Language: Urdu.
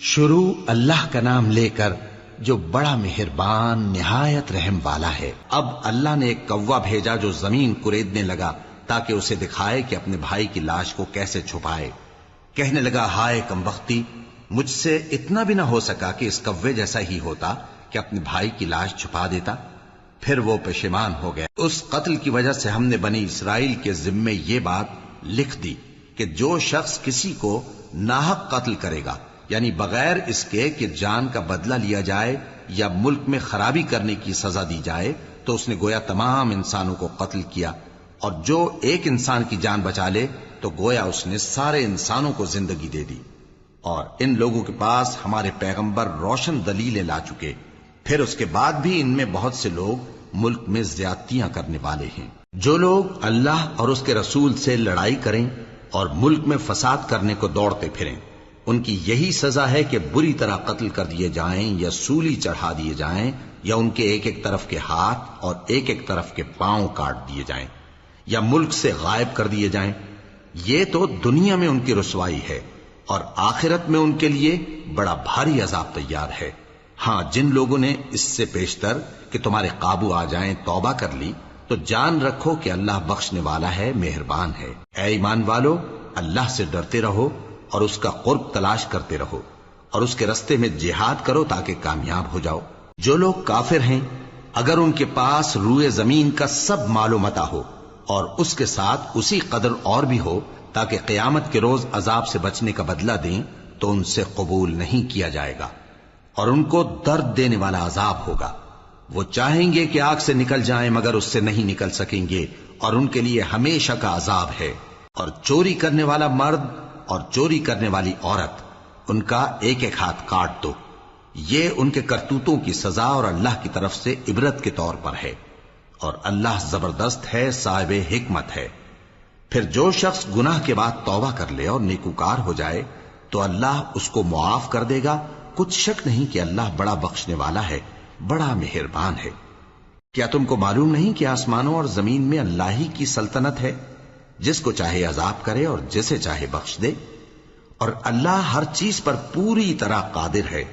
شروع اللہ کا نام لے کر جو بڑا مہربان نہایت رحم والا ہے۔ اب اللہ نے ایک کوا بھیجا جو زمین کریدنے لگا تاکہ اسے دکھائے کہ اپنے بھائی کی لاش کو کیسے چھپائے۔ کہنے لگا، ہائے کمبختی، مجھ سے اتنا بھی نہ ہو سکا کہ اس کوے جیسا ہی ہوتا کہ اپنے بھائی کی لاش چھپا دیتا۔ پھر وہ پشیمان ہو گیا۔ اس قتل کی وجہ سے ہم نے بنی اسرائیل کے ذمے یہ بات لکھ دی کہ جو شخص کسی کو ناحق قتل کرے گا، یعنی بغیر اس کے کہ جان کا بدلہ لیا جائے یا ملک میں خرابی کرنے کی سزا دی جائے، تو اس نے گویا تمام انسانوں کو قتل کیا، اور جو ایک انسان کی جان بچا لے تو گویا اس نے سارے انسانوں کو زندگی دے دی۔ اور ان لوگوں کے پاس ہمارے پیغمبر روشن دلیلیں لا چکے، پھر اس کے بعد بھی ان میں بہت سے لوگ ملک میں زیادتیاں کرنے والے ہیں۔ جو لوگ اللہ اور اس کے رسول سے لڑائی کریں اور ملک میں فساد کرنے کو دوڑتے پھریں، ان کی یہی سزا ہے کہ بری طرح قتل کر دیے جائیں یا سولی چڑھا دیے جائیں، یا ان کے ایک ایک طرف کے ہاتھ اور ایک ایک طرف کے پاؤں کاٹ دیے جائیں، یا ملک سے غائب کر دیے جائیں۔ یہ تو دنیا میں ان کی رسوائی ہے، اور آخرت میں ان کے لیے بڑا بھاری عذاب تیار ہے۔ ہاں، جن لوگوں نے اس سے پیشتر کہ تمہارے قابو آ جائیں توبہ کر لی، تو جان رکھو کہ اللہ بخشنے والا ہے، مہربان ہے۔ اے ایمان والو، اللہ سے ڈرتے رہو اور اس کا قرب تلاش کرتے رہو، اور اس کے رستے میں جہاد کرو تاکہ کامیاب ہو جاؤ۔ جو لوگ کافر ہیں، اگر ان کے پاس روئے زمین کا سب مال و متاع ہو اور اس کے ساتھ اسی قدر اور بھی ہو تاکہ قیامت کے روز عذاب سے بچنے کا بدلہ دیں، تو ان سے قبول نہیں کیا جائے گا، اور ان کو درد دینے والا عذاب ہوگا۔ وہ چاہیں گے کہ آگ سے نکل جائیں مگر اس سے نہیں نکل سکیں گے، اور ان کے لیے ہمیشہ کا عذاب ہے۔ اور چوری کرنے والا مرد اور چوری کرنے والی عورت، ان کا ایک ایک ہاتھ کاٹ دو۔ یہ ان کے کرتوتوں کی سزا اور اللہ کی طرف سے عبرت کے طور پر ہے، اور اللہ زبردست ہے، صاحب حکمت ہے۔ پھر جو شخص گناہ کے بعد توبہ کر لے اور نیکوکار ہو جائے تو اللہ اس کو معاف کر دے گا۔ کچھ شک نہیں کہ اللہ بڑا بخشنے والا ہے، بڑا مہربان ہے۔ کیا تم کو معلوم نہیں کہ آسمانوں اور زمین میں اللہ ہی کی سلطنت ہے، جس کو چاہے عذاب کرے اور جسے چاہے بخش دے، اور اللہ ہر چیز پر پوری طرح قادر ہے۔